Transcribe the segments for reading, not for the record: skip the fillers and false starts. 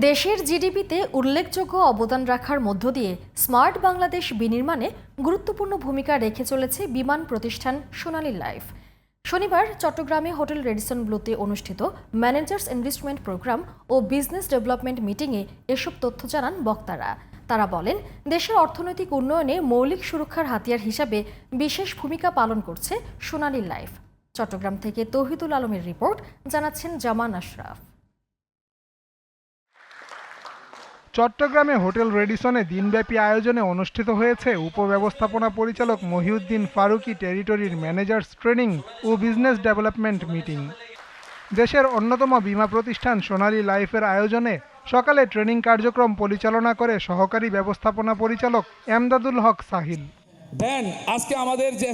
দেশের জিডিপিতে উল্লেখযোগ্য অবদান রাখার মধ্য দিয়ে স্মার্ট বাংলাদেশ বিনির্মাণে গুরুত্বপূর্ণ ভূমিকা রেখে চলেছে বিমান প্রতিষ্ঠান সোনালী লাইফ। শনিবার চট্টগ্রামে হোটেল রেডিসন ব্লুতে অনুষ্ঠিত ম্যানেজার্স ইনভেস্টমেন্ট প্রোগ্রাম ও বিজনেস ডেভেলপমেন্ট মিটিংয়ে এসব তথ্য জানান বক্তারা। তারা বলেন, দেশের অর্থনৈতিক উন্নয়নে মৌলিক সুরক্ষার হাতিয়ার হিসাবে বিশেষ ভূমিকা পালন করছে সোনালী লাইফ। চট্টগ্রাম থেকে তৌহিদুল আলমের রিপোর্ট, জানাচ্ছেন জামান আশরাফ। চট্টগ্রামে হোটেল রেডিসনে দিনব্যাপী আয়োজনে অনুষ্ঠিত হয়েছে উপব্যবস্থাপনা পরিচালক মহিউদ্দিন ফারুকী টেরিটরির ম্যানেজার্স ট্রেনিং ও বিজনেস ডেভেলপমেন্ট মিটিং। দেশের অন্যতম বীমা প্রতিষ্ঠান সোনালী লাইফের আয়োজনে সকালে ট্রেনিং কার্যক্রম পরিচালনা করে সহকারী ব্যবস্থাপনা পরিচালক এমদাদুল হক সাহিল। আজকে আমাদের যে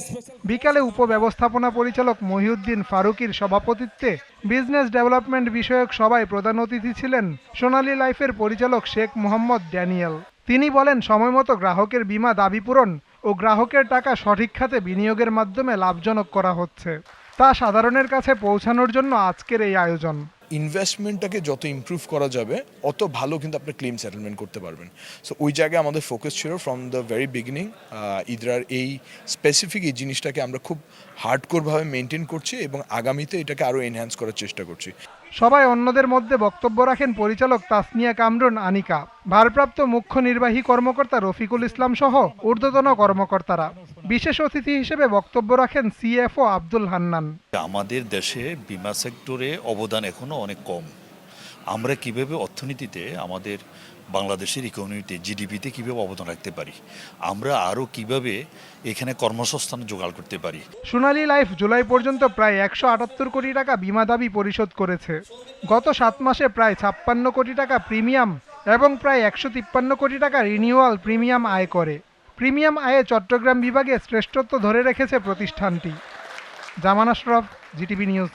বিকালে উপব্যবস্থাপনা পরিচালক মহিউদ্দিন ফারুকীর সভাপতিত্বে বিজনেস ডেভেলপমেন্ট বিষয়ক সভায় প্রধান অতিথি ছিলেন সোনালী লাইফের পরিচালক শেখ মোহাম্মদ ড্যানিয়েল। তিনি বলেন, সময়মতো গ্রাহকের বীমা দাবি পূরণ ও গ্রাহকের টাকা সঠিক খাতে বিনিয়োগের মাধ্যমে লাভজনক করা হচ্ছে, তা সাধারণের কাছে পৌঁছানোর জন্য আজকের এই আয়োজন। ইনভেস্টমেন্টটাকে যত ইমপ্রুভ করা যাবে অত ভালো কিন্তু আপনি ক্লেম সেটেলমেন্ট করতে পারবেন। সো ওই জায়গায় আমাদের ফোকাস ছিল ফ্রম দ্য ভেরি বিগিনিং। ইদরার এই স্পেসিফিক এই জিনিসটাকে আমরা খুব হার্ডকোরভাবে মেনটেন করছি এবং আগামীতে এটাকে আরও এনহ্যান্স করার চেষ্টা করছি। সবাই অন্যদের মধ্যে বক্তব্য রাখেন পরিচালক তাসনিয়া কামরুন আনিকা, ভারপ্রাপ্ত মুখ্য নির্বাহী কর্মকর্তা রফিকুল ইসলাম সহ ঊর্ধ্বতন কর্মকর্তারা। বিশেষ অতিথি হিসেবে বক্তব্য রাখেন সিএফও আব্দুল হান্নান। আমাদের দেশে বীমা সেক্টরে অবদান এখনো অনেক কম। আমরা কিভাবে অর্থনীতিতে আমাদের বাংলাদেশের ইকোনমিতে জিডিপিতে কিভাবে অবদান রাখতে পারি, আমরা আরও কিভাবে এখানে কর্মসংস্থান জোগাড় করতে পারি। সোনালী লাইফ জুলাই পর্যন্ত প্রায় 178 কোটি টাকা বীমা দাবি পরিশোধ করেছে। গত 7 মাসে প্রায় 56 কোটি টাকা প্রিমিয়াম এবং প্রায় 153 কোটি টাকা রিনিউয়াল প্রিমিয়াম আয় করে। প্রিমিয়াম আয়ে চট্টগ্রাম বিভাগে শ্রেষ্ঠত্ব ধরে রেখেছে প্রতিষ্ঠানটি। জামান আশরাফ, জিটিভি নিউজ।